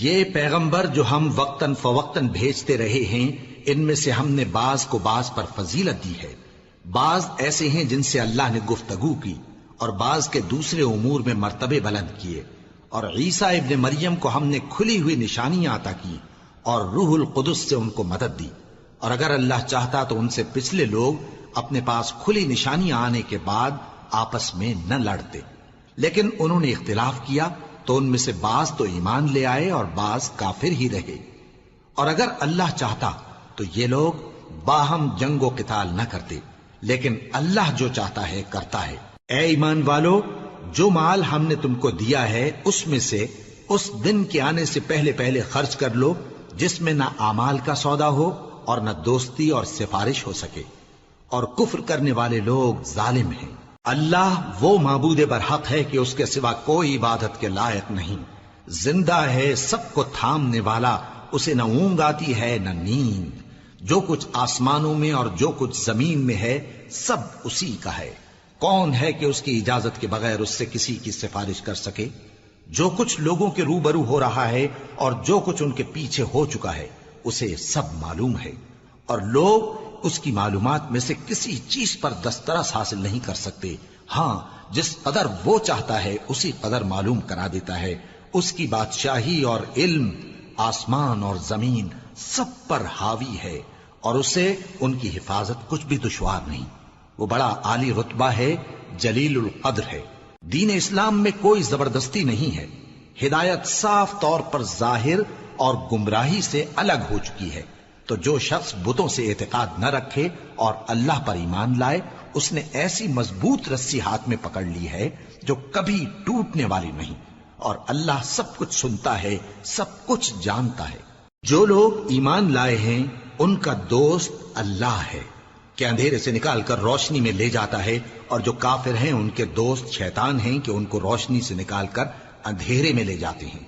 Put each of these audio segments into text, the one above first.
یہ پیغمبر جو ہم وقتاً فوقتاً بھیجتے رہے ہیں، ان میں سے ہم نے بعض کو بعض پر فضیلت دی ہے۔ بعض ایسے ہیں جن سے اللہ نے گفتگو کی، اور بعض کے دوسرے امور میں مرتبے بلند کیے۔ اور عیسیٰ ابن مریم کو ہم نے کھلی ہوئی نشانیاں عطا کی اور روح القدس سے ان کو مدد دی، اور اگر اللہ چاہتا تو ان سے پچھلے لوگ اپنے پاس کھلی نشانیاں آنے کے بعد آپس میں نہ لڑتے، لیکن انہوں نے اختلاف کیا تو ان میں سے بعض تو ایمان لے آئے اور بعض کافر ہی رہے۔ اور اگر اللہ چاہتا تو یہ لوگ باہم جنگ و قتال نہ کرتے، لیکن اللہ جو چاہتا ہے کرتا ہے۔ اے ایمان والو، جو مال ہم نے تم کو دیا ہے اس میں سے اس دن کے آنے سے پہلے پہلے خرچ کر لو جس میں نہ اعمال کا سودا ہو اور نہ دوستی اور سفارش ہو سکے، اور کفر کرنے والے لوگ ظالم ہیں۔ اللہ وہ معبود برحق ہے کہ اس کے سوا کوئی عبادت کے لائق نہیں، زندہ ہے، سب کو تھامنے والا، اسے نہ اونگ آتی ہے نہ نیند۔ جو کچھ آسمانوں میں اور جو کچھ زمین میں ہے سب اسی کا ہے۔ کون ہے کہ اس کی اجازت کے بغیر اس سے کسی کی سفارش کر سکے؟ جو کچھ لوگوں کے روبرو ہو رہا ہے اور جو کچھ ان کے پیچھے ہو چکا ہے اسے سب معلوم ہے، اور لوگ اس کی معلومات میں سے کسی چیز پر دسترس حاصل نہیں کر سکتے۔ ہاں، جس قدر وہ چاہتا ہے اسی قدر معلوم کرا دیتا ہے۔ اس کی بادشاہی اور علم آسمان اور زمین سب پر حاوی ہے، اور اسے ان کی حفاظت کچھ بھی دشوار نہیں۔ وہ بڑا عالی رتبہ ہے، جلیل القدر ہے۔ دین اسلام میں کوئی زبردستی نہیں ہے، ہدایت صاف طور پر ظاہر اور گمراہی سے الگ ہو چکی ہے۔ تو جو شخص بتوں سے اعتقاد نہ رکھے اور اللہ پر ایمان لائے، اس نے ایسی مضبوط رسی ہاتھ میں پکڑ لی ہے جو کبھی ٹوٹنے والی نہیں، اور اللہ سب کچھ سنتا ہے، سب کچھ جانتا ہے۔ جو لوگ ایمان لائے ہیں ان کا دوست اللہ ہے کہ اندھیرے سے نکال کر روشنی میں لے جاتا ہے، اور جو کافر ہیں ان کے دوست شیطان ہیں کہ ان کو روشنی سے نکال کر اندھیرے میں لے جاتے ہیں۔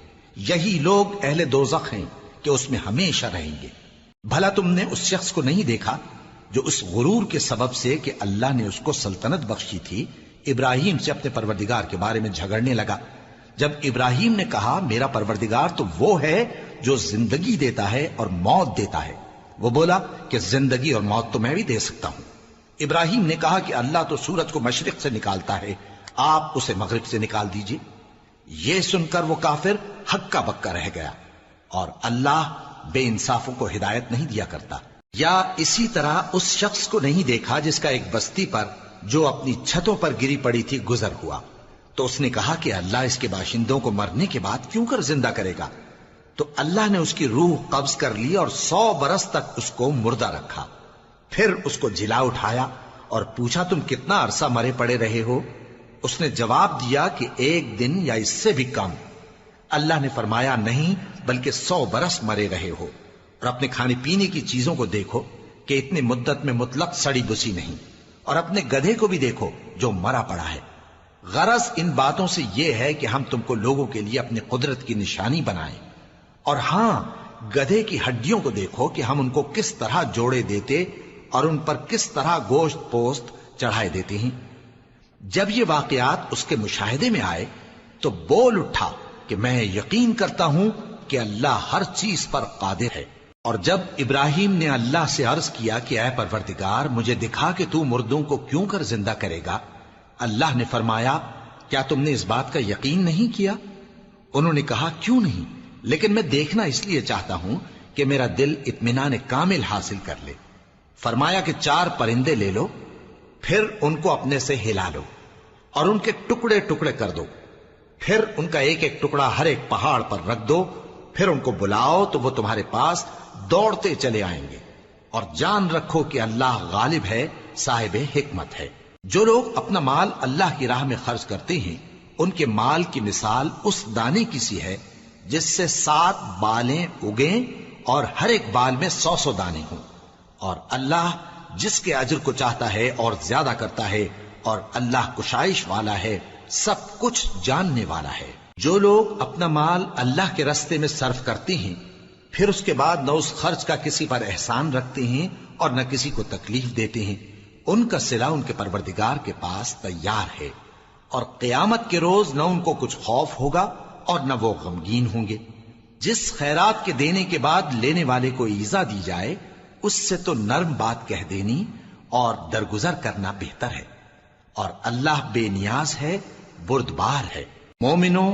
یہی لوگ اہل دوزخ ہیں کہ اس میں ہمیشہ رہیں گے۔ بھلا تم نے اس شخص کو نہیں دیکھا جو اس غرور کے سبب سے کہ اللہ نے اس کو سلطنت بخشی تھی، ابراہیم سے اپنے پروردگار کے بارے میں جھگڑنے لگا؟ جب ابراہیم نے کہا میرا پروردگار تو وہ ہے جو زندگی دیتا ہے اور موت دیتا ہے، وہ بولا کہ زندگی اور موت تو میں بھی دے سکتا ہوں۔ ابراہیم نے کہا کہ اللہ تو سورج کو مشرق سے نکالتا ہے، آپ اسے مغرب سے نکال دیجئے۔ یہ سن کر وہ کافر ہکا بکا رہ گیا، اور اللہ بے انصافوں کو ہدایت نہیں دیا کرتا۔ یا اسی طرح اس شخص کو نہیں دیکھا جس کا ایک بستی پر جو اپنی چھتوں پر گری پڑی تھی گزر ہوا، تو اس نے کہا کہ اللہ اس کے باشندوں کو مرنے کے بعد کیوں کر زندہ کرے گا؟ تو اللہ نے اس کی روح قبض کر لی اور 100 برس تک اس کو مردہ رکھا۔ پھر اس کو جلا اٹھایا اور پوچھا تم کتنا عرصہ مرے پڑے رہے ہو؟ اس نے جواب دیا کہ 1 دن یا اس سے بھی کم۔ اللہ نے فرمایا نہیں، بلکہ 100 برس مرے رہے ہو، اور اپنے کھانے پینے کی چیزوں کو دیکھو کہ اتنی مدت میں مطلق سڑی بسی نہیں، اور اپنے گدھے کو بھی دیکھو جو مرا پڑا ہے۔ غرض ان باتوں سے یہ ہے کہ ہم تم کو لوگوں کے لیے اپنی قدرت کی نشانی بنائیں۔ اور ہاں، گدھے کی ہڈیوں کو دیکھو کہ ہم ان کو کس طرح جوڑے دیتے اور ان پر کس طرح گوشت پوست چڑھائے دیتے ہیں۔ جب یہ واقعات اس کے مشاہدے میں آئے تو بول اٹھا کہ میں یقین کرتا ہوں کہ اللہ ہر چیز پر قادر ہے۔ اور جب ابراہیم نے اللہ سے عرض کیا کہ اے پروردگار مجھے دکھا کہ تو مردوں کو کیوں کر زندہ کرے گا، اللہ نے فرمایا کیا تم نے اس بات کا یقین نہیں کیا؟ انہوں نے کہا کیوں نہیں، لیکن میں دیکھنا اس لیے چاہتا ہوں کہ میرا دل اطمینان کامل حاصل کر لے۔ فرمایا کہ 4 پرندے لے لو، پھر ان کو اپنے سے ہلا لو اور ان کے ٹکڑے ٹکڑے کر دو، پھر ان کا ایک ایک ٹکڑا ہر ایک پہاڑ پر رکھ دو، پھر ان کو بلاؤ تو وہ تمہارے پاس دوڑتے چلے آئیں گے، اور جان رکھو کہ اللہ غالب ہے، صاحب حکمت ہے۔ جو لوگ اپنا مال اللہ کی راہ میں خرچ کرتے ہیں ان کے مال کی مثال اس دانے کی سی ہے جس سے 7 بالیں اگیں اور ہر ایک بال میں 100 دانے ہوں، اور اللہ جس کے اجر کو چاہتا ہے اور زیادہ کرتا ہے، اور اللہ کشائش والا ہے، سب کچھ جاننے والا ہے۔ جو لوگ اپنا مال اللہ کے راستے میں صرف کرتے ہیں پھر اس کے بعد نہ اس خرچ کا کسی پر احسان رکھتے ہیں اور نہ کسی کو تکلیف دیتے ہیں، ان کا صلہ ان کے پروردگار کے پاس تیار ہے، اور قیامت کے روز نہ ان کو کچھ خوف ہوگا اور نہ وہ غمگین ہوں گے۔ جس خیرات کے دینے کے بعد لینے والے کو ایذا دی جائے اس سے تو نرم بات کہہ دینی اور درگزر کرنا بہتر ہے، اور اللہ بے نیاز ہے، بردبار ہے۔ مومنوں،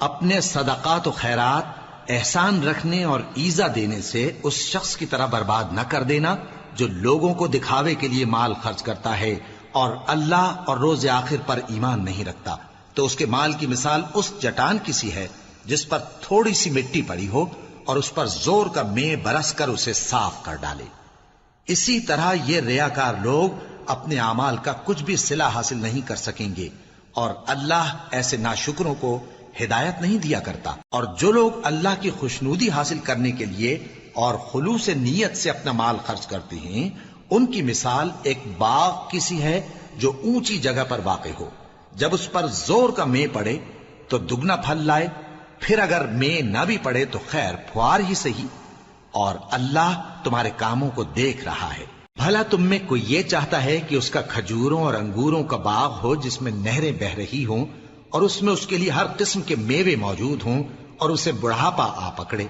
اپنے صدقات و خیرات احسان رکھنے اور ایذا دینے سے اس شخص کی طرح برباد نہ کر دینا جو لوگوں کو دکھاوے کے لیے مال خرچ کرتا ہے اور اللہ اور روز آخر پر ایمان نہیں رکھتا، تو اس کے مال کی مثال اس چٹان کی سی ہے جس پر تھوڑی سی مٹی پڑی ہو اور اس پر زور کا مے برس کر اسے صاف کر ڈالے۔ اسی طرح یہ ریاکار لوگ اپنے اعمال کا کچھ بھی صلہ حاصل نہیں کر سکیں گے، اور اللہ ایسے ناشکروں کو ہدایت نہیں دیا کرتا۔ اور جو لوگ اللہ کی خوشنودی حاصل کرنے کے لیے اور خلوص نیت سے اپنا مال خرچ کرتے ہیں، ان کی مثال ایک باغ کی سی ہے جو اونچی جگہ پر واقع ہو، جب اس پر زور کا مے پڑے تو دگنا پھل لائے، پھر اگر مے نہ بھی پڑے تو خیر پھوار ہی صحیح، اور اللہ تمہارے کاموں کو دیکھ رہا ہے۔ بھلا تم میں کوئی یہ چاہتا ہے کہ اس کا کھجوروں اور انگوروں کا باغ ہو جس میں نہریں بہ رہی ہوں اور اس میں اس کے لیے ہر قسم کے میوے موجود ہوں، اور اسے بڑھاپا آ پکڑے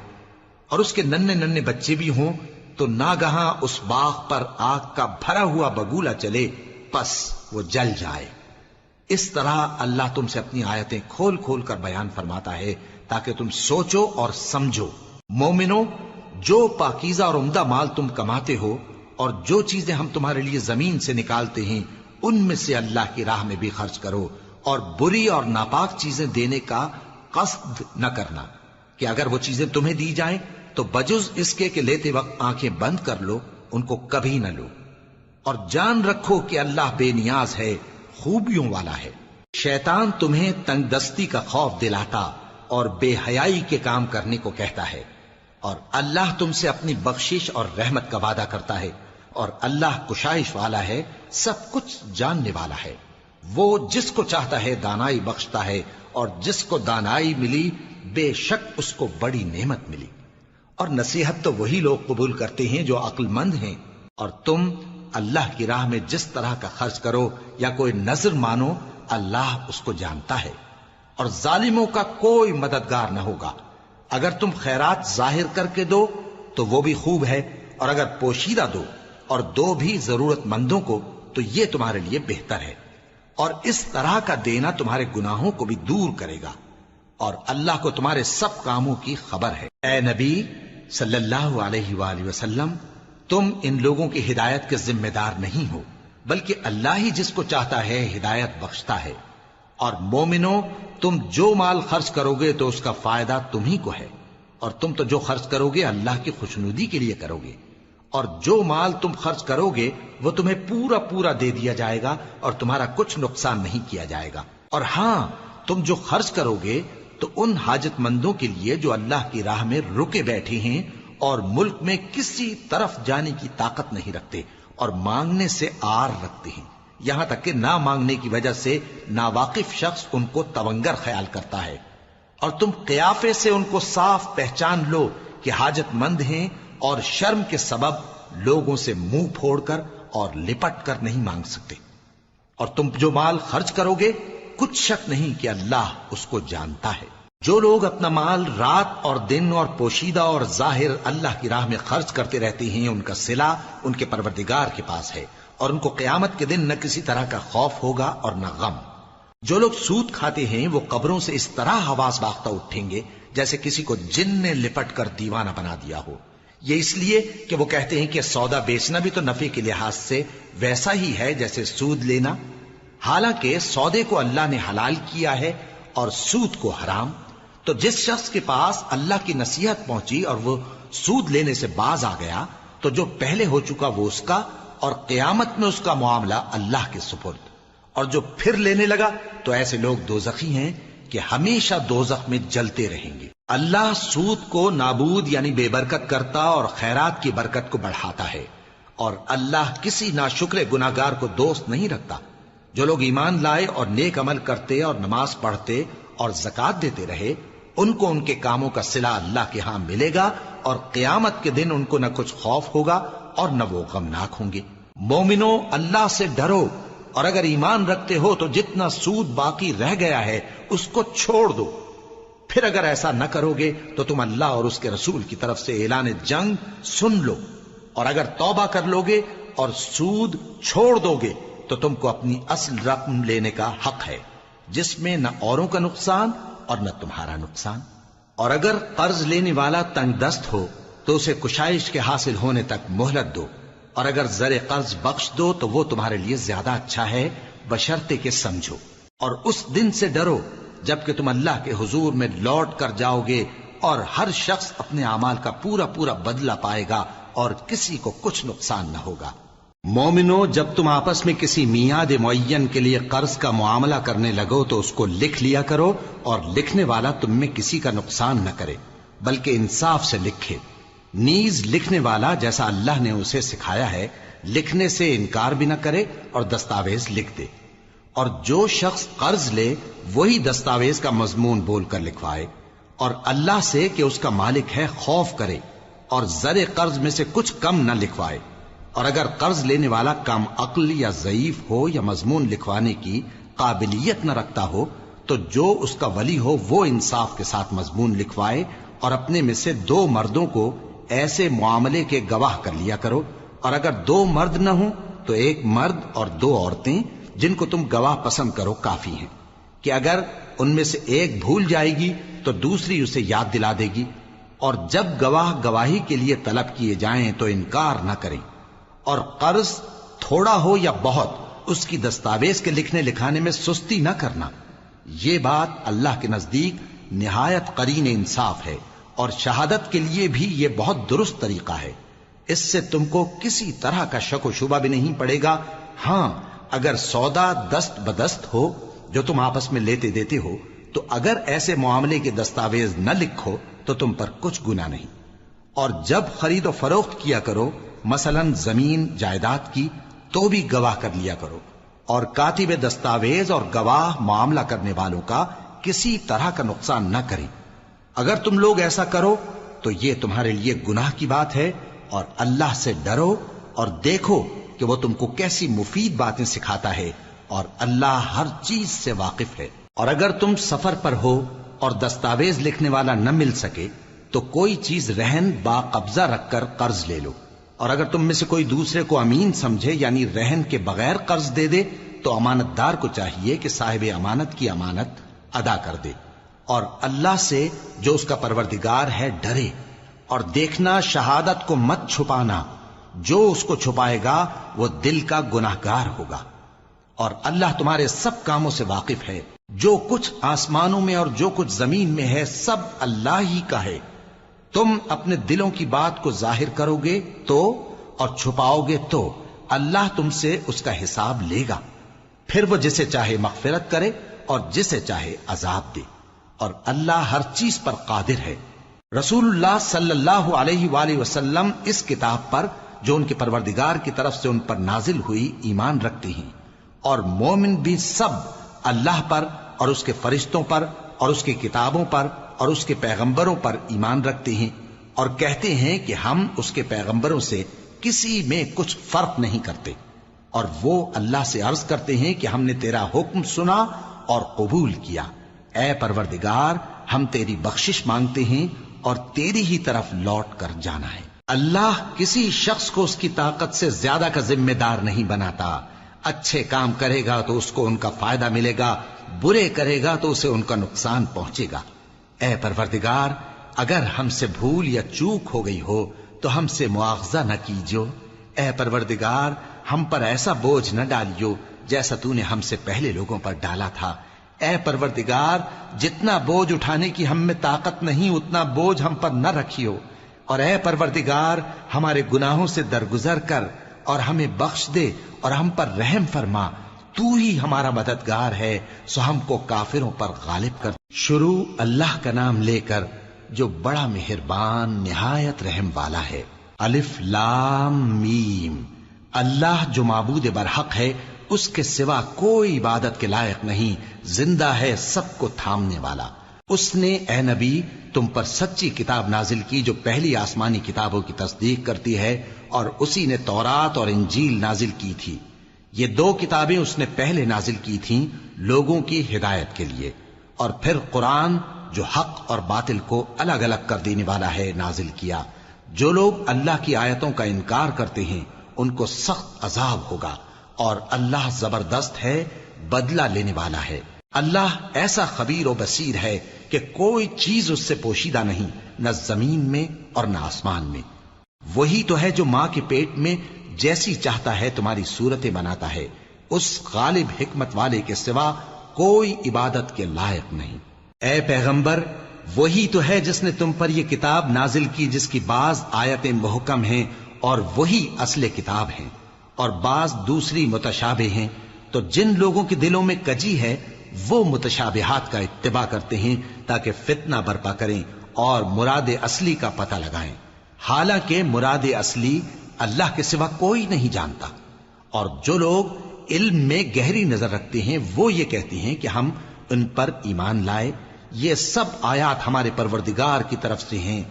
اور اس کے ننھے ننھے بچے بھی ہوں، تو ناگہاں اس باغ پر آگ کا بھرا ہوا بگولا چلے، پس وہ جل جائے۔ اس طرح اللہ تم سے اپنی آیتیں کھول کھول کر بیان فرماتا ہے تاکہ تم سوچو اور سمجھو۔ مومنو، جو پاکیزہ اور عمدہ مال تم کماتے ہو اور جو چیزیں ہم تمہارے لیے زمین سے نکالتے ہیں ان میں سے اللہ کی راہ میں بھی خرچ کرو، اور بری اور ناپاک چیزیں دینے کا قصد نہ کرنا کہ اگر وہ چیزیں تمہیں دی جائیں تو بجز اس کے کہ لیتے وقت آنکھیں بند کر لو، ان کو کبھی نہ لو، اور جان رکھو کہ اللہ بے نیاز ہے، خوبیوں والا ہے۔ شیطان تمہیں تنگ دستی کا خوف دلاتا اور بے حیائی کے کام کرنے کو کہتا ہے، اور اللہ تم سے اپنی بخشش اور رحمت کا وعدہ کرتا ہے، اور اللہ کشائش والا ہے، سب کچھ جاننے والا ہے۔ وہ جس کو چاہتا ہے دانائی بخشتا ہے، اور جس کو دانائی ملی بے شک اس کو بڑی نعمت ملی۔ اور نصیحت تو وہی لوگ قبول کرتے ہیں جو عقل مند ہیں، اور تم اللہ کی راہ میں جس طرح کا خرچ کرو یا کوئی نذر مانو، اللہ اس کو جانتا ہے، اور ظالموں کا کوئی مددگار نہ ہوگا۔ اگر تم خیرات ظاہر کر کے دو تو وہ بھی خوب ہے، اور اگر پوشیدہ دو اور دو بھی ضرورت مندوں کو تو یہ تمہارے لیے بہتر ہے، اور اس طرح کا دینا تمہارے گناہوں کو بھی دور کرے گا، اور اللہ کو تمہارے سب کاموں کی خبر ہے۔ اے نبی صلی اللہ علیہ وآلہ وسلم، تم ان لوگوں کی ہدایت کے ذمہ دار نہیں ہو، بلکہ اللہ ہی جس کو چاہتا ہے ہدایت بخشتا ہے۔ اور مومنو، تم جو مال خرچ کرو گے تو اس کا فائدہ تم ہی کو ہے، اور تم تو جو خرچ کرو گے اللہ کی خوشنودی کے لیے کرو گے، اور جو مال تم خرچ کرو گے وہ تمہیں پورا پورا دے دیا جائے گا اور تمہارا کچھ نقصان نہیں کیا جائے گا۔ اور ہاں، تم جو خرچ کرو گے تو ان حاجت مندوں کے لیے جو اللہ کی راہ میں رکے بیٹھے ہیں اور ملک میں کسی طرف جانے کی طاقت نہیں رکھتے اور مانگنے سے آر رکھتے ہیں، یہاں تک کہ نہ مانگنے کی وجہ سے ناواقف شخص ان کو تونگر خیال کرتا ہے، اور تم قیافے سے ان کو صاف پہچان لو کہ حاجت مند ہیں، اور شرم کے سبب لوگوں سے منہ پھوڑ کر اور لپٹ کر نہیں مانگ سکتے۔ اور تم جو مال خرچ کرو گے کچھ شک نہیں کہ اللہ اس کو جانتا ہے۔ جو لوگ اپنا مال رات اور دن اور پوشیدہ اور ظاہر اللہ کی راہ میں خرچ کرتے رہتے ہیں، ان کا صلہ ان کے پروردگار کے پاس ہے، اور ان کو قیامت کے دن نہ کسی طرح کا خوف ہوگا اور نہ غم۔ جو لوگ سود کھاتے ہیں وہ قبروں سے اس طرح حواس باختہ اٹھیں گے جیسے کسی کو جن نے لپٹ کر دیوانہ بنا دیا ہو، یہ اس لیے کہ وہ کہتے ہیں کہ سودا بیچنا بھی تو نفع کے لحاظ سے ویسا ہی ہے جیسے سود لینا، حالانکہ سودے کو اللہ نے حلال کیا ہے اور سود کو حرام۔ تو جس شخص کے پاس اللہ کی نصیحت پہنچی اور وہ سود لینے سے باز آ گیا تو جو پہلے ہو چکا وہ اس کا، اور قیامت میں اس کا معاملہ اللہ کے سپرد، اور جو پھر لینے لگا تو ایسے لوگ دوزخی ہیں کہ ہمیشہ دوزخ میں جلتے رہیں گے۔ اللہ سود کو نابود یعنی بے برکت کرتا اور خیرات کی برکت کو بڑھاتا ہے، اور اللہ کسی ناشکر گناہگار کو دوست نہیں رکھتا۔ جو لوگ ایمان لائے اور نیک عمل کرتے اور نماز پڑھتے اور زکوٰۃ دیتے رہے، ان کو ان کے کاموں کا صلہ اللہ کے ہاں ملے گا، اور قیامت کے دن ان کو نہ کچھ خوف ہوگا اور نہ وہ غمناک ہوں گے۔ مومنو، اللہ سے ڈرو، اور اگر ایمان رکھتے ہو تو جتنا سود باقی رہ گیا ہے اس کو چھوڑ دو، پھر اگر ایسا نہ کرو گے تو تم اللہ اور اس کے رسول کی طرف سے اعلان جنگ سن لو، اور اگر توبہ کر لو گے اور سود چھوڑ دو گے تو تم کو اپنی اصل رقم لینے کا حق ہے، جس میں نہ اوروں کا نقصان اور نہ تمہارا نقصان۔ اور اگر قرض لینے والا تنگ دست ہو تو اسے کشائش کے حاصل ہونے تک مہلت دو، اور اگر زر قرض بخش دو تو وہ تمہارے لیے زیادہ اچھا ہے، بشرطے کہ سمجھو۔ اور اس دن سے ڈرو جبکہ تم اللہ کے حضور میں لوٹ کر جاؤ گے، اور ہر شخص اپنے اعمال کا پورا پورا بدلہ پائے گا اور کسی کو کچھ نقصان نہ ہوگا۔ مومنو، جب تم آپس میں کسی میعاد معین کے لیے قرض کا معاملہ کرنے لگو تو اس کو لکھ لیا کرو، اور لکھنے والا تم میں کسی کا نقصان نہ کرے بلکہ انصاف سے لکھے۔ نیز لکھنے والا جیسا اللہ نے اسے سکھایا ہے لکھنے سے انکار بھی نہ کرے اور دستاویز لکھ دے، اور جو شخص قرض لے وہی دستاویز کا مضمون بول کر لکھوائے، اور اللہ سے کہ اس کا مالک ہے خوف کرے، اور زر قرض میں سے کچھ کم نہ لکھوائے۔ اور اگر قرض لینے والا کم عقل یا ضعیف ہو یا مضمون لکھوانے کی قابلیت نہ رکھتا ہو تو جو اس کا ولی ہو وہ انصاف کے ساتھ مضمون لکھوائے، اور اپنے میں سے 2 مردوں کو ایسے معاملے کے گواہ کر لیا کرو، اور اگر 2 مرد نہ ہوں تو 1 مرد اور 2 عورتیں جن کو تم گواہ پسند کرو کافی ہیں، کہ اگر ان میں سے ایک بھول جائے گی تو دوسری اسے یاد دلا دے گی۔ اور جب گواہ گواہی کے لیے طلب کیے جائیں تو انکار نہ کریں، اور قرض تھوڑا ہو یا بہت اس کی دستاویز کے لکھنے لکھانے میں سستی نہ کرنا۔ یہ بات اللہ کے نزدیک نہایت قرین انصاف ہے، اور شہادت کے لیے بھی یہ بہت درست طریقہ ہے۔ اس سے تم کو کسی طرح کا شک و شبہ بھی نہیں پڑے گا۔ ہاں، اگر سودا دست بدست ہو جو تم آپس میں لیتے دیتے ہو تو اگر ایسے معاملے کے دستاویز نہ لکھو تو تم پر کچھ گناہ نہیں۔ اور جب خرید و فروخت کیا کرو، مثلا زمین جائیداد کی، تو بھی گواہ کر لیا کرو، اور کاتب دستاویز اور گواہ معاملہ کرنے والوں کا کسی طرح کا نقصان نہ کریں۔ اگر تم لوگ ایسا کرو تو یہ تمہارے لیے گناہ کی بات ہے، اور اللہ سے ڈرو اور دیکھو کہ وہ تم کو کیسی مفید باتیں سکھاتا ہے، اور اللہ ہر چیز سے واقف ہے۔ اور اگر تم سفر پر ہو اور دستاویز لکھنے والا نہ مل سکے تو کوئی چیز رہن با قبضہ رکھ کر قرض لے لو، اور اگر تم میں سے کوئی دوسرے کو امین سمجھے یعنی رہن کے بغیر قرض دے دے تو امانت دار کو چاہیے کہ صاحب امانت کی امانت ادا کر دے، اور اللہ سے جو اس کا پروردگار ہے ڈرے، اور دیکھنا شہادت کو مت چھپانا، جو اس کو چھپائے گا وہ دل کا گناہگار ہوگا۔ اور اللہ تمہارے سب کاموں سے واقف ہے، جو کچھ آسمانوں میں اور جو کچھ زمین میں ہے سب اللہ ہی کا ہے۔ تم اپنے دلوں کی بات کو ظاہر کرو گے تو اور چھپاؤ گے تو اللہ تم سے اس کا حساب لے گا، پھر وہ جسے چاہے مغفرت کرے اور جسے چاہے عذاب دے، اور اللہ ہر چیز پر قادر ہے۔ رسول اللہ صلی اللہ علیہ وآلہ وسلم اس کتاب پر جو ان کے پروردگار کی طرف سے ان پر نازل ہوئی ایمان رکھتے ہیں، اور مومن بھی سب اللہ پر اور اس کے فرشتوں پر اور اس کی کتابوں پر اور اس کے پیغمبروں پر ایمان رکھتے ہیں، اور کہتے ہیں کہ ہم اس کے پیغمبروں سے کسی میں کچھ فرق نہیں کرتے، اور وہ اللہ سے عرض کرتے ہیں کہ ہم نے تیرا حکم سنا اور قبول کیا۔ اے پروردگار، ہم تیری بخشش مانگتے ہیں اور تیری ہی طرف لوٹ کر جانا ہے۔ اللہ کسی شخص کو اس کی طاقت سے زیادہ کا ذمہ دار نہیں بناتا۔ اچھے کام کرے گا تو اس کو ان کا فائدہ ملے گا، برے کرے گا تو اسے ان کا نقصان پہنچے گا۔ اے پروردگار، اگر ہم سے بھول یا چوک ہو گئی ہو تو ہم سے مواخذہ نہ کیجو۔ اے پروردگار، ہم پر ایسا بوجھ نہ ڈالیو جیسا تو نے ہم سے پہلے لوگوں پر ڈالا تھا۔ اے پروردگار، جتنا بوجھ اٹھانے کی ہم میں طاقت نہیں اتنا بوجھ ہم پر نہ رکھیو، اور اے پروردگار ہمارے گناہوں سے درگزر کر اور ہمیں بخش دے اور ہم پر رحم فرما، تو ہی ہمارا مددگار ہے، سو ہم کو کافروں پر غالب کر۔ شروع اللہ کا نام لے کر جو بڑا مہربان نہایت رحم والا ہے۔ الف لام میم۔ اللہ جو معبود برحق ہے، اس کے سوا کوئی عبادت کے لائق نہیں، زندہ ہے، سب کو تھامنے والا۔ اس نے اے نبی تم پر سچی کتاب نازل کی جو پہلی آسمانی کتابوں کی تصدیق کرتی ہے، اور اسی نے تورات اور انجیل نازل کی تھی۔ یہ 2 کتابیں اس نے پہلے نازل کی تھیں لوگوں کی ہدایت کے لیے، اور پھر قرآن جو حق اور باطل کو الگ الگ کر دینے والا ہے نازل کیا۔ جو لوگ اللہ کی آیتوں کا انکار کرتے ہیں ان کو سخت عذاب ہوگا، اور اللہ زبردست ہے، بدلہ لینے والا ہے۔ اللہ ایسا خبیر و بصیر ہے کہ کوئی چیز اس سے پوشیدہ نہیں، نہ زمین میں اور نہ آسمان میں۔ وہی تو ہے جو ماں کے پیٹ میں جیسی چاہتا ہے تمہاری صورتیں بناتا ہے، اس غالب حکمت والے کے سوا کوئی عبادت کے لائق نہیں۔ اے پیغمبر، وہی تو ہے جس نے تم پر یہ کتاب نازل کی جس کی بعض آیتیں محکم ہیں اور وہی اصل کتاب ہیں، اور بعض دوسری متشابہ ہیں۔ تو جن لوگوں کے دلوں میں کجی ہے وہ متشابہات کا اتباع کرتے ہیں تاکہ فتنہ برپا کریں اور مراد اصلی کا پتہ لگائیں، حالانکہ مراد اصلی اللہ کے سوا کوئی نہیں جانتا۔ اور جو لوگ علم میں گہری نظر رکھتے ہیں وہ یہ کہتے ہیں کہ ہم ان پر ایمان لائے، یہ سب آیات ہمارے پروردگار کی طرف سے ہیں،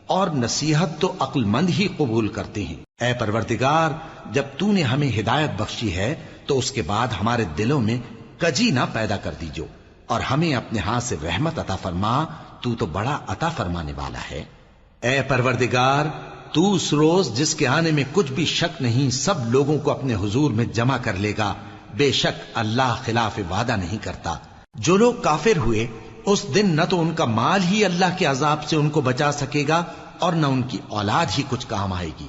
اور نصیحت تو عقل مند ہی قبول کرتے ہیں۔ اے پروردگار، جب تو نے ہمیں ہدایت بخشی ہے تو اس کے بعد ہمارے دلوں میں کجی نہ پیدا کر دیجو، اور ہمیں اپنے ہاتھ سے رحمت عطا فرما، تو بڑا عطا فرمانے والا ہے۔ اے پروردگار، تو اس روز جس کے آنے میں کچھ بھی شک نہیں سب لوگوں کو اپنے حضور میں جمع کر لے گا، بے شک اللہ خلاف وعدہ نہیں کرتا۔ جو لوگ کافر ہوئے اس دن نہ تو ان کا مال ہی اللہ کے عذاب سے ان کو بچا سکے گا اور نہ ان کی اولاد ہی کچھ کام آئے گی،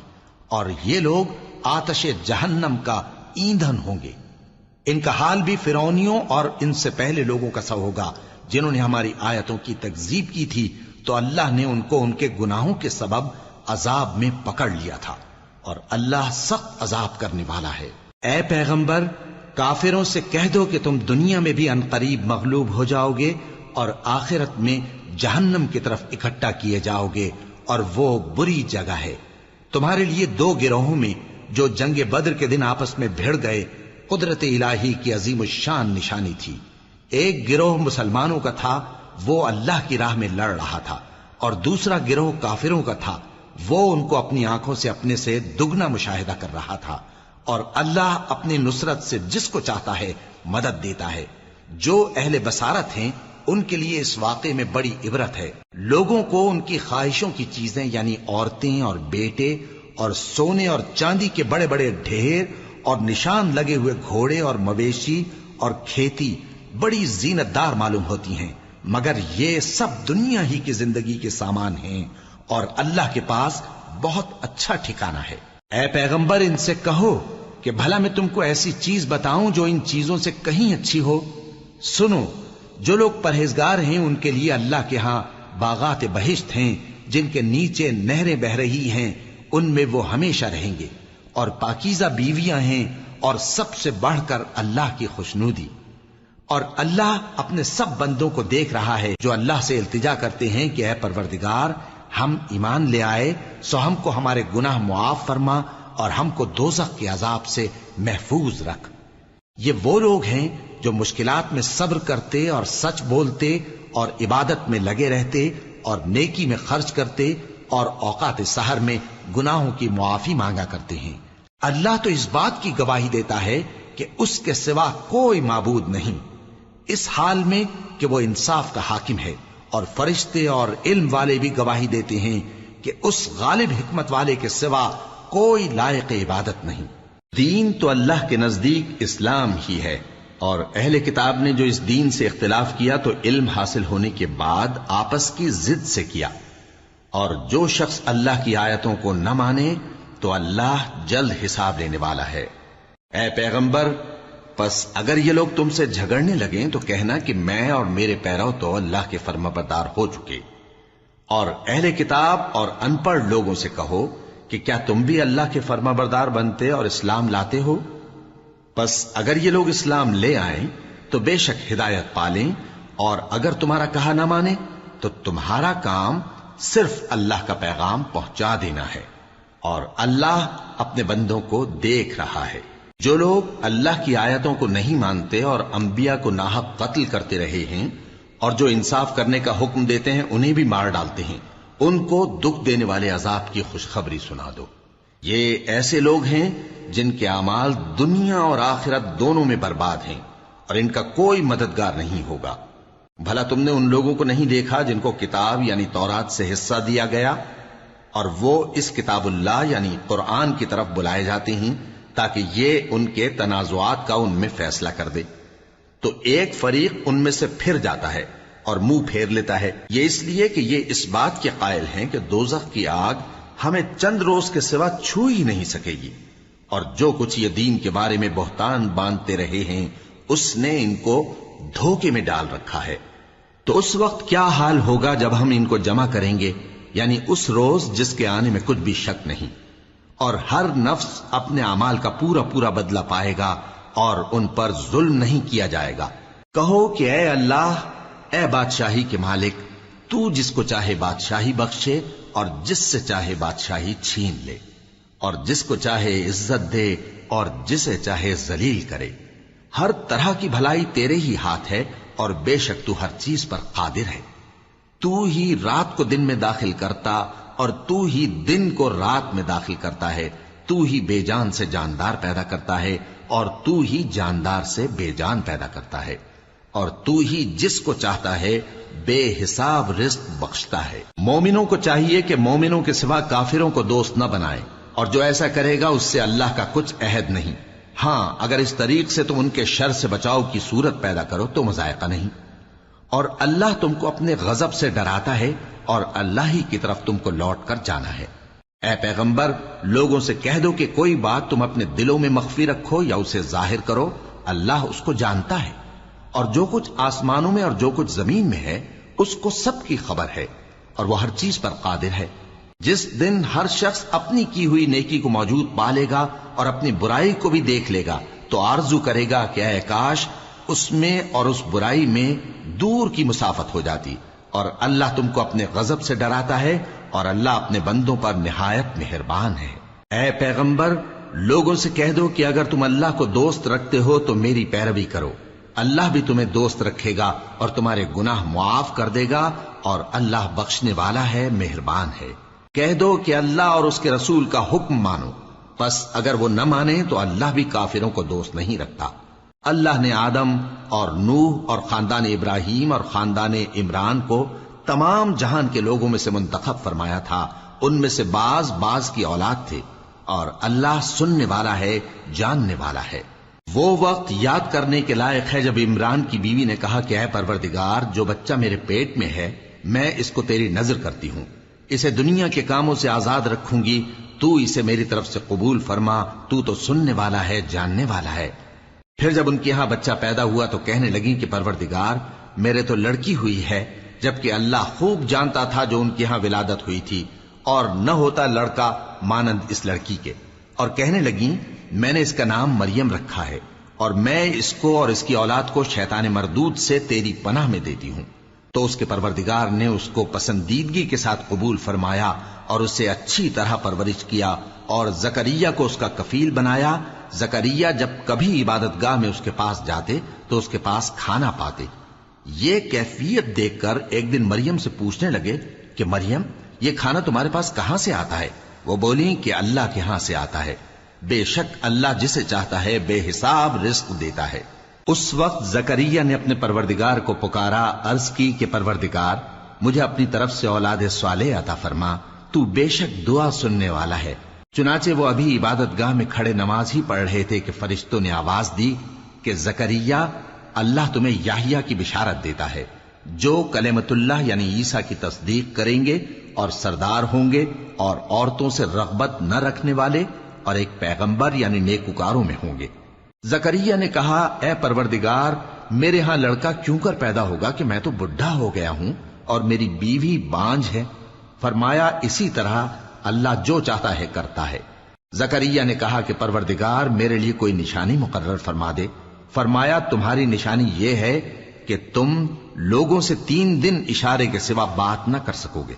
اور یہ لوگ آتش جہنم کا ایندھن ہوں گے۔ ان کا حال بھی فرعونیوں اور ان سے پہلے لوگوں کا سا ہوگا جنہوں نے ہماری آیتوں کی تکذیب کی تھی، تو اللہ نے ان کو ان کے گناہوں کے سبب عذاب میں پکڑ لیا تھا، اور اللہ سخت عذاب کرنے والا ہے۔ اے پیغمبر، کافروں سے کہہ دو کہ تم دنیا میں بھی عنقریب مغلوب ہو جاؤ گے اور آخرت میں جہنم کی طرف اکٹھا کیے جاؤ گے، اور وہ بری جگہ ہے۔ تمہارے لیے دو گروہوں میں جو جنگ بدر کے دن آپس میں بھڑ گئے قدرت الہی کی عظیم الشان نشانی تھی۔ ایک گروہ مسلمانوں کا تھا، وہ اللہ کی راہ میں لڑ رہا تھا، اور دوسرا گروہ کافروں کا تھا، وہ ان کو اپنی آنکھوں سے اپنے سے دگنا مشاہدہ کر رہا تھا۔ اور اللہ اپنی نصرت سے جس کو چاہتا ہے مدد دیتا ہے۔ جو اہل بصارت ہیں ان کے لیے اس واقعے میں بڑی عبرت ہے۔ لوگوں کو ان کی خواہشوں کی چیزیں یعنی عورتیں اور بیٹے اور سونے اور چاندی کے بڑے بڑے ڈھیر اور نشان لگے ہوئے گھوڑے اور مویشی اور کھیتی بڑی زینت دار معلوم ہوتی ہیں، مگر یہ سب دنیا ہی کی زندگی کے سامان ہیں، اور اللہ کے پاس بہت اچھا ٹھکانہ ہے۔ اے پیغمبر، ان سے کہو کہ بھلا میں تم کو ایسی چیز بتاؤں جو ان چیزوں سے کہیں اچھی ہو؟ سنو، جو لوگ پرہیزگار ہیں ان کے لیے اللہ کے ہاں باغات بہشت ہیں جن کے نیچے نہریں بہ رہی ہیں، ان میں وہ ہمیشہ رہیں گے، اور پاکیزہ بیویاں ہیں، اور سب سے بڑھ کر اللہ کی خوشنودی۔ اور اللہ اپنے سب بندوں کو دیکھ رہا ہے جو اللہ سے التجا کرتے ہیں کہ اے پروردگار، ہم ایمان لے آئے سو ہم کو ہمارے گناہ معاف فرما اور ہم کو دوزخ کے عذاب سے محفوظ رکھ۔ یہ وہ لوگ ہیں جو مشکلات میں صبر کرتے اور سچ بولتے اور عبادت میں لگے رہتے اور نیکی میں خرچ کرتے اور اوقات سحر میں گناہوں کی معافی مانگا کرتے ہیں۔ اللہ تو اس بات کی گواہی دیتا ہے کہ اس کے سوا کوئی معبود نہیں، اس حال میں کہ وہ انصاف کا حاکم ہے، اور فرشتے اور علم والے بھی گواہی دیتے ہیں کہ اس غالب حکمت والے کے سوا کوئی لائق عبادت نہیں۔ دین تو اللہ کے نزدیک اسلام ہی ہے، اور اہل کتاب نے جو اس دین سے اختلاف کیا تو علم حاصل ہونے کے بعد آپس کی ضد سے کیا، اور جو شخص اللہ کی آیتوں کو نہ مانے تو اللہ جلد حساب لینے والا ہے۔ اے پیغمبر، پس اگر یہ لوگ تم سے جھگڑنے لگیں تو کہنا کہ میں اور میرے پیرو تو اللہ کے فرمانبردار ہو چکے، اور اہل کتاب اور ان پڑھ لوگوں سے کہو کہ کیا تم بھی اللہ کے فرمانبردار بنتے اور اسلام لاتے ہو؟ پس اگر یہ لوگ اسلام لے آئیں تو بے شک ہدایت پالیں، اور اگر تمہارا کہا نہ مانے تو تمہارا کام صرف اللہ کا پیغام پہنچا دینا ہے، اور اللہ اپنے بندوں کو دیکھ رہا ہے۔ جو لوگ اللہ کی آیتوں کو نہیں مانتے اور انبیاء کو ناحق قتل کرتے رہے ہیں اور جو انصاف کرنے کا حکم دیتے ہیں انہیں بھی مار ڈالتے ہیں، ان کو دکھ دینے والے عذاب کی خوشخبری سنا دو۔ یہ ایسے لوگ ہیں جن کے اعمال دنیا اور آخرت دونوں میں برباد ہیں، اور ان کا کوئی مددگار نہیں ہوگا۔ بھلا تم نے ان لوگوں کو نہیں دیکھا جن کو کتاب یعنی تورات سے حصہ دیا گیا اور وہ اس کتاب اللہ یعنی قرآن کی طرف بلائے جاتے ہیں تاکہ یہ ان کے تنازعات کا ان میں فیصلہ کر دے؟ تو ایک فریق ان میں سے پھر جاتا ہے اور منہ پھیر لیتا ہے، یہ اس لیے کہ یہ اس بات کے قائل ہیں کہ دوزخ کی آگ ہمیں چند روز کے سوا چھو ہی نہیں سکے گی، اور جو کچھ یہ دین کے بارے میں بہتان باندھتے رہے ہیں اس نے ان کو دھوکے میں ڈال رکھا ہے۔ تو اس وقت کیا حال ہوگا جب ہم ان کو جمع کریں گے، یعنی اس روز جس کے آنے میں کچھ بھی شک نہیں، اور ہر نفس اپنے اعمال کا پورا پورا بدلہ پائے گا اور ان پر ظلم نہیں کیا جائے گا۔ کہو کہ اے اللہ، اے بادشاہی کے مالک، تو جس کو چاہے بادشاہی بخشے اور جس سے چاہے بادشاہی چھین لے، اور جس کو چاہے عزت دے اور جسے چاہے ذلیل کرے۔ ہر طرح کی بھلائی تیرے ہی ہاتھ ہے اور بے شک تو ہر چیز پر قادر ہے۔ تو ہی رات کو دن میں داخل کرتا اور تو ہی دن کو رات میں داخل کرتا ہے، تو ہی بے جان سے جاندار پیدا کرتا ہے اور تو ہی جاندار سے بے جان پیدا کرتا ہے، اور تو ہی جس کو چاہتا ہے بے حساب رزق بخشتا ہے۔ مومنوں کو چاہیے کہ مومنوں کے سوا کافروں کو دوست نہ بنائے، اور جو ایسا کرے گا اس سے اللہ کا کچھ عہد نہیں۔ ہاں اگر اس طریق سے تم ان کے شر سے بچاؤ کی صورت پیدا کرو تو مذائقہ نہیں، اور اللہ تم کو اپنے غضب سے ڈراتا ہے اور اللہ ہی کی طرف تم کو لوٹ کر جانا ہے۔ اے پیغمبر، لوگوں سے کہہ دو کہ کوئی بات تم اپنے دلوں میں مخفی رکھو یا اسے ظاہر کرو، اللہ اس کو جانتا ہے، اور جو کچھ آسمانوں میں اور جو کچھ زمین میں ہے اس کو سب کی خبر ہے، اور وہ ہر چیز پر قادر ہے۔ جس دن ہر شخص اپنی کی ہوئی نیکی کو موجود پا لے گا اور اپنی برائی کو بھی دیکھ لے گا تو آرزو کرے گا کہ اے کاش اس میں اور اس برائی میں دور کی مسافت ہو جاتی، اور اللہ تم کو اپنے غضب سے ڈراتا ہے اور اللہ اپنے بندوں پر نہایت مہربان ہے۔ اے پیغمبر، لوگوں سے کہہ دو کہ اگر تم اللہ کو دوست رکھتے ہو تو میری پیروی کرو، اللہ بھی تمہیں دوست رکھے گا اور تمہارے گناہ معاف کر دے گا، اور اللہ بخشنے والا ہے، مہربان ہے۔ کہہ دو کہ اللہ اور اس کے رسول کا حکم مانو، پس اگر وہ نہ مانے تو اللہ بھی کافروں کو دوست نہیں رکھتا۔ اللہ نے آدم اور نوح اور خاندان ابراہیم اور خاندان عمران کو تمام جہان کے لوگوں میں سے منتخب فرمایا تھا، ان میں سے بعض کی اولاد تھے، اور اللہ سننے والا ہے، جاننے والا ہے۔ وہ وقت یاد کرنے کے لائق ہے جب عمران کی بیوی نے کہا کہ اے پروردگار، جو بچہ میرے پیٹ میں ہے میں اس کو تیری نذر کرتی ہوں، اسے دنیا کے کاموں سے آزاد رکھوں گی، تو اسے میری طرف سے قبول فرما، تو سننے والا ہے، جاننے والا ہے۔ پھر جب ان کے ہاں بچہ پیدا ہوا تو کہنے لگی کہ پروردگار، میرے تو لڑکی ہوئی ہے، جبکہ اللہ خوب جانتا تھا جو ان کے ہاں ولادت ہوئی تھی، اور نہ ہوتا لڑکا مانند اس لڑکی کے۔ اور کہنے لگی میں نے اس کا نام مریم رکھا ہے، اور میں اس کو اور اس کی اولاد کو شیطان مردود سے تیری پناہ میں دیتی ہوں۔ تو اس کے پروردگار نے اس کو پسندیدگی کے ساتھ قبول فرمایا اور اسے اچھی طرح پرورش کیا، اور زکریا کو اس کا کفیل بنایا۔ زکریا جب کبھی عبادت گاہ میں اس کے پاس جاتے تو اس کے پاس کھانا پاتے۔ یہ کیفیت دیکھ کر ایک دن مریم سے پوچھنے لگے کہ مریم، یہ کھانا تمہارے پاس کہاں سے آتا ہے؟ وہ بولی کہ اللہ کے ہاں سے آتا ہے، بے شک اللہ جسے چاہتا ہے بے حساب رزق دیتا ہے۔ اس وقت زکریا نے اپنے پروردگار کو پکارا، عرض کی کہ پروردگار، مجھے اپنی طرف سے اولاد صالح عطا فرما، تو بے شک دعا سننے والا ہے۔ چنانچہ وہ ابھی عبادت گاہ میں کھڑے نماز ہی پڑھ رہے تھے کہ فرشتوں نے آواز دی کہ زکریا، اللہ تمہیں یحییٰ کی بشارت دیتا ہے، جو کلمۃ اللہ یعنی عیسیٰ کی تصدیق کریں گے اور سردار ہوں گے اور عورتوں سے رغبت نہ رکھنے والے، اور ایک پیغمبر یعنی نیکوکاروں میں ہوں گے۔ زکریا نے کہا، اے پروردگار، میرے ہاں لڑکا کیوں کر پیدا ہوگا کہ میں تو بڈھا ہو گیا ہوں اور میری بیوی بانجھ ہے؟ فرمایا، اسی طرح اللہ جو چاہتا ہے کرتا ہے۔ زکریا نے کہا کہ پروردگار، میرے لیے کوئی نشانی مقرر فرما دے۔ فرمایا، تمہاری نشانی یہ ہے کہ تم لوگوں سے 3 دن اشارے کے سوا بات نہ کر سکو گے،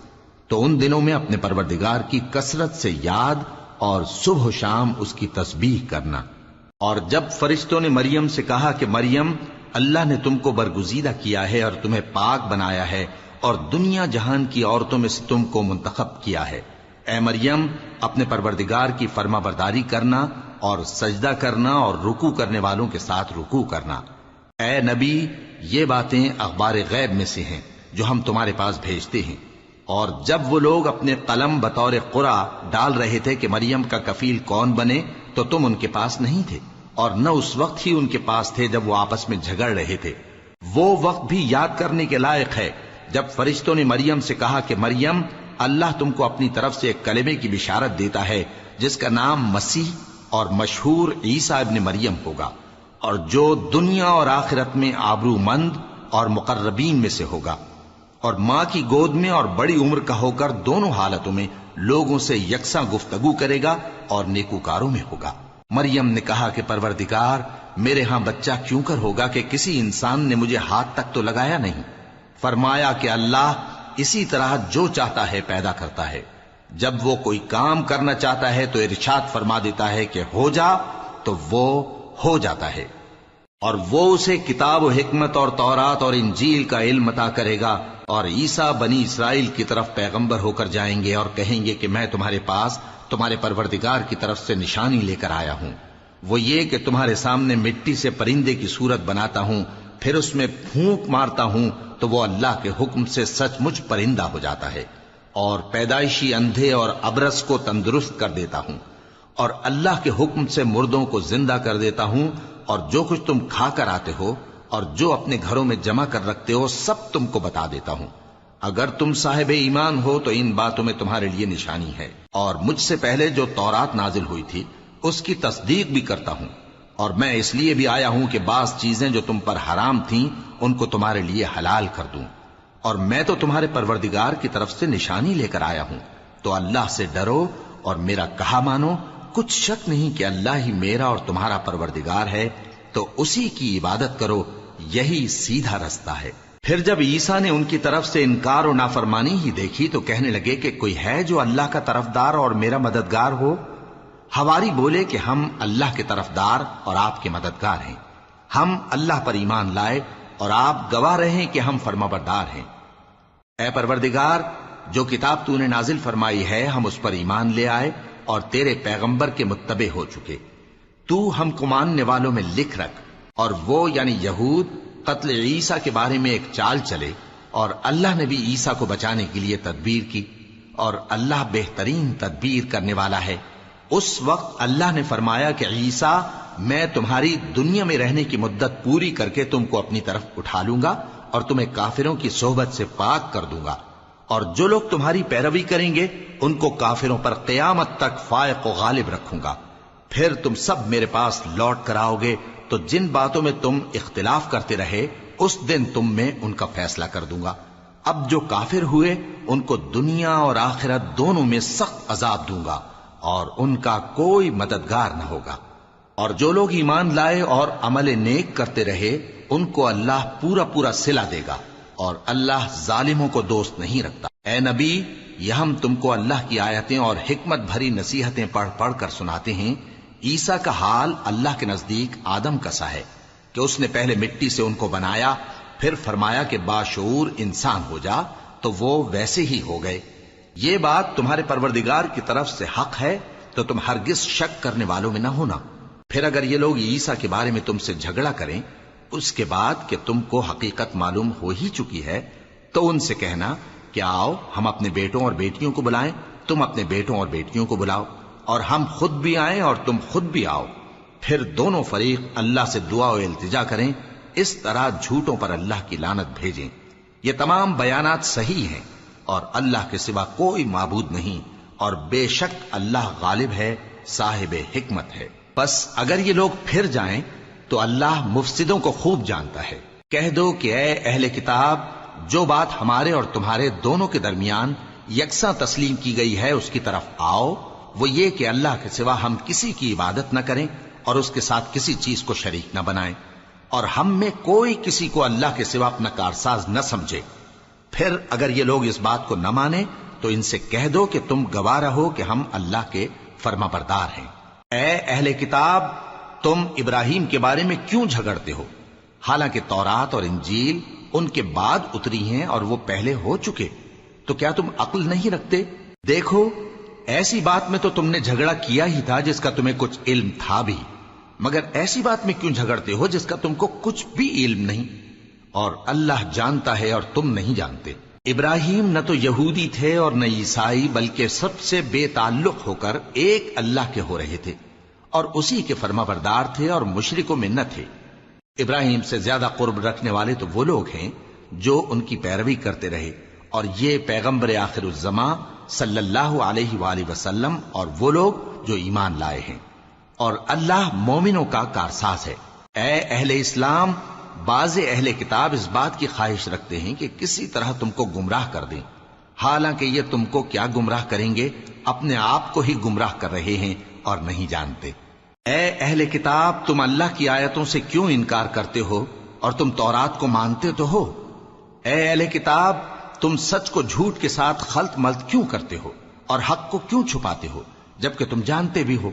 تو ان دنوں میں اپنے پروردگار کی کثرت سے یاد اور صبح و شام اس کی تسبیح کرنا۔ اور جب فرشتوں نے مریم سے کہا کہ مریم، اللہ نے تم کو برگزیدہ کیا ہے اور تمہیں پاک بنایا ہے اور دنیا جہان کی عورتوں میں سے تم کو منتخب کیا ہے، اے مریم، اپنے پروردگار کی فرما برداری کرنا اور سجدہ کرنا اور رکوع کرنے والوں کے ساتھ رکوع کرنا۔ اے نبی، یہ باتیں اخبار غیب میں سے ہیں جو ہم تمہارے پاس بھیجتے ہیں۔ اور جب وہ لوگ اپنے قلم بطور قرعہ ڈال رہے تھے کہ مریم کا کفیل کون بنے تو تم ان کے پاس نہیں تھے، اور نہ اس وقت ہی ان کے پاس تھے جب وہ آپس میں جھگڑ رہے تھے۔ وہ وقت بھی یاد کرنے کے لائق ہے جب فرشتوں نے مریم سے کہا کہ مریم، اللہ تم کو اپنی طرف سے ایک کلمے کی بشارت دیتا ہے جس کا نام مسیح اور مشہور عیسیٰ ابن مریم ہوگا، اور جو دنیا اور آخرت میں آبرو مند اور مقربین میں سے ہوگا، اور ماں کی گود میں اور بڑی عمر کا ہو کر دونوں حالتوں میں لوگوں سے یکساں گفتگو کرے گا اور نیکوکاروں میں ہوگا۔ مریم نے کہا کہ پروردگار، میرے ہاں بچہ کیوں کر ہوگا کہ کسی انسان نے مجھے ہاتھ تک تو لگایا نہیں۔ فرمایا کہ اللہ اسی طرح جو چاہتا ہے پیدا کرتا ہے، جب وہ کوئی کام کرنا چاہتا ہے تو ارشاد فرما دیتا ہے کہ ہو جا تو وہ ہو جاتا ہے، اور وہ اسے کتاب و حکمت اور تورات اور انجیل کا علم عطا کرے گا، اور عیسیٰ بنی اسرائیل کی طرف پیغمبر ہو کر جائیں گے اور کہیں گے کہ میں تمہارے پاس تمہارے پروردگار کی طرف سے نشانی لے کر آیا ہوں، وہ یہ کہ تمہارے سامنے مٹی سے پرندے کی صورت بناتا ہوں، پھر اس میں پھونک مارتا ہوں تو وہ اللہ کے حکم سے سچ مچ پرندہ ہو جاتا ہے، اور پیدائشی اندھے اور ابرص کو تندرست کر دیتا ہوں، اور اللہ کے حکم سے مردوں کو زندہ کر دیتا ہوں، اور جو کچھ تم کھا کر آتے ہو اور جو اپنے گھروں میں جمع کر رکھتے ہو سب تم کو بتا دیتا ہوں۔ اگر تم صاحب ایمان ہو تو ان باتوں میں تمہارے لیے نشانی ہے، اور مجھ سے پہلے جو تورات نازل ہوئی تھی اس کی تصدیق بھی کرتا ہوں، اور میں اس لیے بھی آیا ہوں کہ بعض چیزیں جو تم پر حرام تھیں ان کو تمہارے لیے حلال کر دوں، اور میں تو تمہارے پروردگار کی طرف سے نشانی لے کر آیا ہوں، تو اللہ سے ڈرو اور میرا کہا مانو۔ کچھ شک نہیں کہ اللہ ہی میرا اور تمہارا پروردگار ہے، تو اسی کی عبادت کرو، یہی سیدھا رستہ ہے۔ پھر جب عیسیٰ نے ان کی طرف سے انکار و نافرمانی ہی دیکھی تو کہنے لگے کہ کوئی ہے جو اللہ کا طرفدار اور میرا مددگار ہو؟ حواری بولے کہ ہم اللہ کے طرفدار اور آپ کے مددگار ہیں، ہم اللہ پر ایمان لائے اور آپ گواہ رہیں کہ ہم فرمانبردار ہیں۔ اے پروردگار، جو کتاب تو نے نازل فرمائی ہے ہم اس پر ایمان لے آئے اور تیرے پیغمبر کے متبع ہو چکے، تو ہم کو ماننے والوں میں لکھ رکھ۔ اور وہ یعنی یہود قتل عیسیٰ کے بارے میں ایک چال چلے، اور اللہ نے بھی عیسیٰ کو بچانے کے لیے تدبیر کی، اور اللہ بہترین تدبیر کرنے والا ہے۔ اس وقت اللہ نے فرمایا کہ عیسیٰ، میں تمہاری دنیا میں رہنے کی مدت پوری کر کے تم کو اپنی طرف اٹھا لوں گا اور تمہیں کافروں کی صحبت سے پاک کر دوں گا، اور جو لوگ تمہاری پیروی کریں گے ان کو کافروں پر قیامت تک فائق و غالب رکھوں گا۔ پھر تم سب میرے پاس لوٹ کر آؤ گے تو جن باتوں میں تم اختلاف کرتے رہے اس دن تم میں ان کا فیصلہ کر دوں گا۔ اب جو کافر ہوئے ان کو دنیا اور آخرت دونوں میں سخت عذاب دوں گا، اور ان کا کوئی مددگار نہ ہوگا۔ اور جو لوگ ایمان لائے اور عمل نیک کرتے رہے ان کو اللہ پورا پورا صلہ دے گا، اور اللہ ظالموں کو دوست نہیں رکھتا۔ اے نبی، یہ ہم تم کو اللہ کی آیتیں اور حکمت بھری نصیحتیں پڑھ پڑھ کر سناتے ہیں۔ عیسیٰ کا حال اللہ کے نزدیک آدم کا سا ہے کہ اس نے پہلے مٹی سے ان کو بنایا، پھر فرمایا کہ باشعور انسان ہو جا، تو وہ ویسے ہی ہو گئے۔ یہ بات تمہارے پروردگار کی طرف سے حق ہے، تو تم ہرگز شک کرنے والوں میں نہ ہونا۔ پھر اگر یہ لوگ عیسیٰ کے بارے میں تم سے جھگڑا کریں اس کے بعد کہ تم کو حقیقت معلوم ہو ہی چکی ہے، تو ان سے کہنا کہ آؤ ہم اپنے بیٹوں اور بیٹیوں کو بلائیں، تم اپنے بیٹوں اور بیٹیوں کو بلاؤ، اور ہم خود بھی آئیں اور تم خود بھی آؤ، پھر دونوں فریق اللہ سے دعا و التجا کریں، اس طرح جھوٹوں پر اللہ کی لعنت بھیجیں۔ یہ تمام بیانات صحیح ہیں، اور اللہ کے سوا کوئی معبود نہیں، اور بے شک اللہ غالب ہے، صاحب حکمت ہے۔ بس اگر یہ لوگ پھر جائیں تو اللہ مفسدوں کو خوب جانتا ہے۔ کہہ دو کہ اے اہل کتاب، جو بات ہمارے اور تمہارے دونوں کے درمیان یکساں تسلیم کی گئی ہے اس کی طرف آؤ، وہ یہ کہ اللہ کے سوا ہم کسی کی عبادت نہ کریں اور اس کے ساتھ کسی چیز کو شریک نہ بنائیں، اور ہم میں کوئی کسی کو اللہ کے سوا اپنا کارساز نہ سمجھے۔ پھر اگر یہ لوگ اس بات کو نہ مانیں تو ان سے کہہ دو کہ تم گواہ رہو کہ ہم اللہ کے فرما بردار ہیں۔ اے اہل کتاب، تم ابراہیم کے بارے میں کیوں جھگڑتے ہو؟ حالانکہ تورات اور انجیل ان کے بعد اتری ہیں اور وہ پہلے ہو چکے، تو کیا تم عقل نہیں رکھتے؟ دیکھو، ایسی بات میں تو تم نے جھگڑا کیا ہی تھا جس کا تمہیں کچھ علم تھا بھی، مگر ایسی بات میں کیوں جھگڑتے ہو جس کا تم کو کچھ بھی علم نہیں؟ اور اللہ جانتا ہے اور تم نہیں جانتے۔ ابراہیم نہ تو یہودی تھے اور نہ عیسائی، بلکہ سب سے بے تعلق ہو کر ایک اللہ کے ہو رہے تھے اور اسی کے فرما بردار تھے اور مشرکوں میں نہ تھے۔ ابراہیم سے زیادہ قرب رکھنے والے تو وہ لوگ ہیں جو ان کی پیروی کرتے رہے، اور یہ پیغمبر آخر الزماں صلی اللہ علیہ وآلہ وسلم اور وہ لوگ جو ایمان لائے ہیں، اور اللہ مومنوں کا کارساز ہے۔ اے اہل اسلام، بعض اہل کتاب اس بات کی خواہش رکھتے ہیں کہ کسی طرح تم کو گمراہ کر دیں، حالانکہ یہ تم کو کیا گمراہ کریں گے، اپنے آپ کو ہی گمراہ کر رہے ہیں اور نہیں جانتے۔ اے اہل کتاب، تم اللہ کی آیتوں سے کیوں انکار کرتے ہو اور تم تورات کو مانتے تو ہو؟ اے اہل کتاب، تم سچ کو جھوٹ کے ساتھ خلط ملط کیوں کرتے ہو اور حق کو کیوں چھپاتے ہو جبکہ تم جانتے بھی ہو؟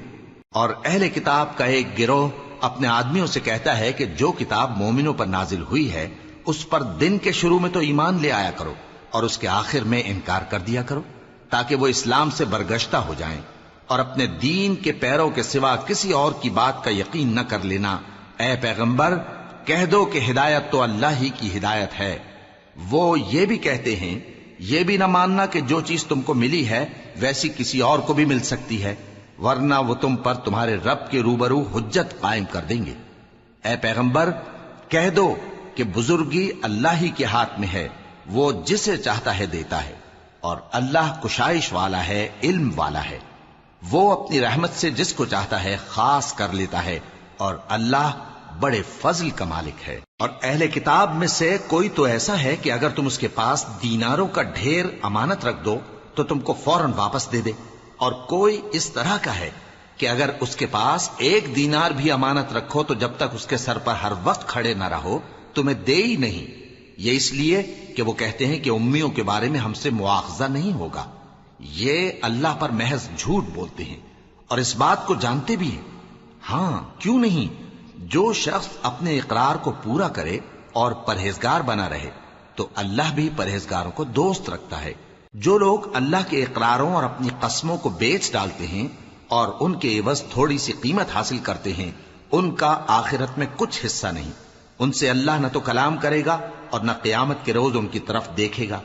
اور اہل کتاب کا ایک گروہ اپنے آدمیوں سے کہتا ہے کہ جو کتاب مومنوں پر نازل ہوئی ہے اس پر دن کے شروع میں تو ایمان لے آیا کرو اور اس کے آخر میں انکار کر دیا کرو، تاکہ وہ اسلام سے برگشتہ ہو جائیں، اور اپنے دین کے پیروں کے سوا کسی اور کی بات کا یقین نہ کر لینا۔ اے پیغمبر، کہہ دو کہ ہدایت تو اللہ ہی کی ہدایت ہے۔ وہ یہ بھی کہتے ہیں، یہ بھی نہ ماننا کہ جو چیز تم کو ملی ہے ویسی کسی اور کو بھی مل سکتی ہے، ورنہ وہ تم پر تمہارے رب کے روبرو حجت قائم کر دیں گے۔ اے پیغمبر، کہہ دو کہ بزرگی اللہ ہی کے ہاتھ میں ہے، وہ جسے چاہتا ہے دیتا ہے، اور اللہ کشائش والا ہے، علم والا ہے۔ وہ اپنی رحمت سے جس کو چاہتا ہے خاص کر لیتا ہے، اور اللہ بڑے فضل کا مالک ہے۔ اور اہل کتاب میں سے کوئی تو ایسا ہے کہ اگر تم اس کے پاس دیناروں کا ڈھیر امانت رکھ دو تو تم کو فوراً واپس دے دے، اور کوئی اس طرح کا ہے کہ اگر اس کے پاس 1 دینار بھی امانت رکھو تو جب تک اس کے سر پر ہر وقت کھڑے نہ رہو تمہیں دے ہی نہیں۔ یہ اس لیے کہ وہ کہتے ہیں کہ امیوں کے بارے میں ہم سے مواخذہ نہیں ہوگا۔ یہ اللہ پر محض جھوٹ بولتے ہیں اور اس بات کو جانتے بھی ہیں۔ ہاں، کیوں نہیں؟ جو شخص اپنے اقرار کو پورا کرے اور پرہیزگار بنا رہے تو اللہ بھی پرہیزگاروں کو دوست رکھتا ہے۔ جو لوگ اللہ کے اقراروں اور اپنی قسموں کو بیچ ڈالتے ہیں اور ان کے عوض تھوڑی سی قیمت حاصل کرتے ہیں، ان کا آخرت میں کچھ حصہ نہیں۔ ان سے اللہ نہ تو کلام کرے گا اور نہ قیامت کے روز ان کی طرف دیکھے گا،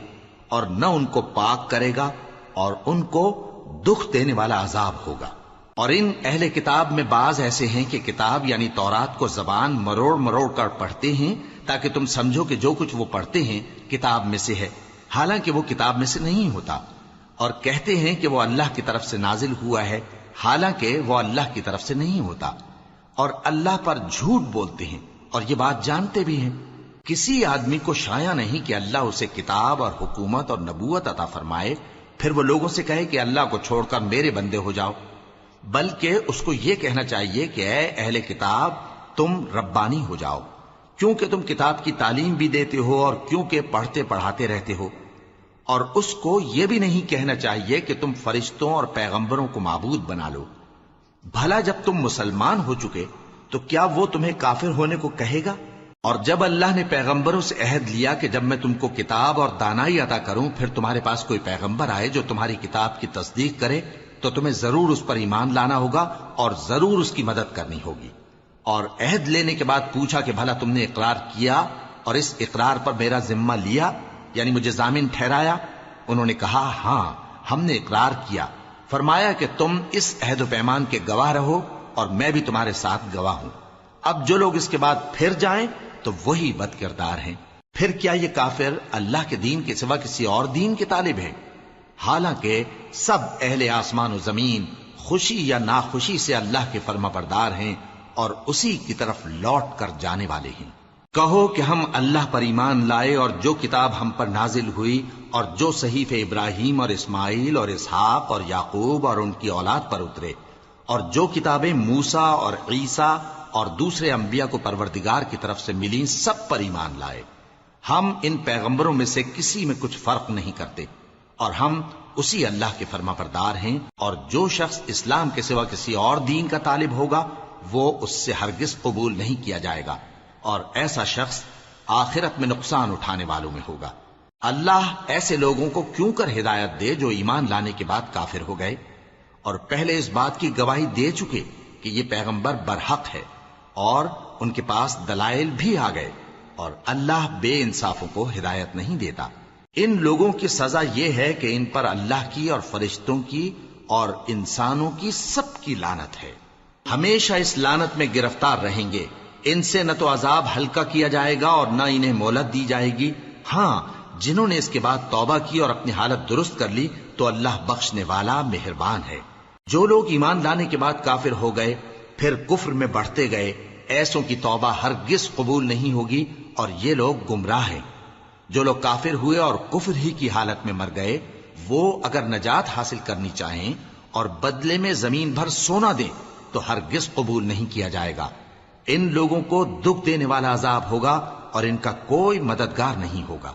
اور نہ ان کو پاک کرے گا، اور ان کو دکھ دینے والا عذاب ہوگا۔ اور ان اہل کتاب میں بعض ایسے ہیں کہ کتاب یعنی تورات کو زبان مروڑ مروڑ کر پڑھتے ہیں تاکہ تم سمجھو کہ جو کچھ وہ پڑھتے ہیں کتاب میں سے ہے، حالانکہ وہ کتاب میں سے نہیں ہوتا، اور کہتے ہیں کہ وہ اللہ کی طرف سے نازل ہوا ہے، حالانکہ وہ اللہ کی طرف سے نہیں ہوتا، اور اللہ پر جھوٹ بولتے ہیں اور یہ بات جانتے بھی ہیں۔ کسی آدمی کو شایع نہیں کہ اللہ اسے کتاب اور حکومت اور نبوت عطا فرمائے پھر وہ لوگوں سے کہے کہ اللہ کو چھوڑ کر میرے بندے ہو جاؤ، بلکہ اس کو یہ کہنا چاہیے کہ اے اہل کتاب، تم ربانی ہو جاؤ، کیونکہ تم کتاب کی تعلیم بھی دیتے ہو اور کیونکہ پڑھتے پڑھاتے رہتے ہو۔ اور اس کو یہ بھی نہیں کہنا چاہیے کہ تم فرشتوں اور پیغمبروں کو معبود بنا لو۔ بھلا جب تم مسلمان ہو چکے تو کیا وہ تمہیں کافر ہونے کو کہے گا؟ اور جب اللہ نے پیغمبروں سے عہد لیا کہ جب میں تم کو کتاب اور دانائی عطا کروں پھر تمہارے پاس کوئی پیغمبر آئے جو تمہاری کتاب کی تصدیق کرے تو تمہیں ضرور اس پر ایمان لانا ہوگا اور ضرور اس کی مدد کرنی ہوگی۔ اور عہد لینے کے بعد پوچھا کہ بھلا تم نے اقرار کیا اور اس اقرار پر میرا ذمہ لیا، یعنی مجھے ضامن ٹھہرایا؟ انہوں نے کہا ہاں، ہم نے اقرار کیا۔ فرمایا کہ تم اس عہد و پیمان کے گواہ رہو اور میں بھی تمہارے ساتھ گواہ ہوں۔ اب جو لوگ اس کے بعد پھر جائیں تو وہی بد کردار ہیں۔ پھر کیا یہ کافر اللہ کے دین کے سوا کسی اور دین کے طالب ہیں؟ حالانکہ سب اہل آسمان و زمین خوشی یا ناخوشی سے اللہ کے فرما بردار ہیں اور اسی کی طرف لوٹ کر جانے والے ہیں۔ کہو کہ ہم اللہ پر ایمان لائے اور جو کتاب ہم پر نازل ہوئی اور جو صحیفے ابراہیم اور اسماعیل اور اسحاق اور یعقوب اور ان کی اولاد پر اترے، اور جو کتابیں موسیٰ اور عیسیٰ اور دوسرے انبیاء کو پروردگار کی طرف سے ملیں، سب پر ایمان لائے۔ ہم ان پیغمبروں میں سے کسی میں کچھ فرق نہیں کرتے، اور ہم اسی اللہ کے فرما بردار ہیں۔ اور جو شخص اسلام کے سوا کسی اور دین کا طالب ہوگا وہ اس سے ہرگز قبول نہیں کیا جائے گا، اور ایسا شخص آخرت میں نقصان اٹھانے والوں میں ہوگا۔ اللہ ایسے لوگوں کو کیوں کر ہدایت دے جو ایمان لانے کے بعد کافر ہو گئے اور پہلے اس بات کی گواہی دے چکے کہ یہ پیغمبر برحق ہے اور ان کے پاس دلائل بھی آ گئے، اور اللہ بے انصافوں کو ہدایت نہیں دیتا۔ ان لوگوں کی سزا یہ ہے کہ ان پر اللہ کی اور فرشتوں کی اور انسانوں کی سب کی لعنت ہے، ہمیشہ اس لعنت میں گرفتار رہیں گے۔ ان سے نہ تو عذاب ہلکا کیا جائے گا اور نہ انہیں مہلت دی جائے گی۔ ہاں، جنہوں نے اس کے بعد توبہ کی اور اپنی حالت درست کر لی تو اللہ بخشنے والا مہربان ہے۔ جو لوگ ایمان لانے کے بعد کافر ہو گئے پھر کفر میں بڑھتے گئے، ایسوں کی توبہ ہرگز قبول نہیں ہوگی اور یہ لوگ گمراہ ہیں۔ جو لوگ کافر ہوئے اور کفر ہی کی حالت میں مر گئے، وہ اگر نجات حاصل کرنی چاہیں اور بدلے میں زمین بھر سونا دیں تو ہرگز قبول نہیں کیا جائے گا۔ ان لوگوں کو دکھ دینے والا عذاب ہوگا اور ان کا کوئی مددگار نہیں ہوگا۔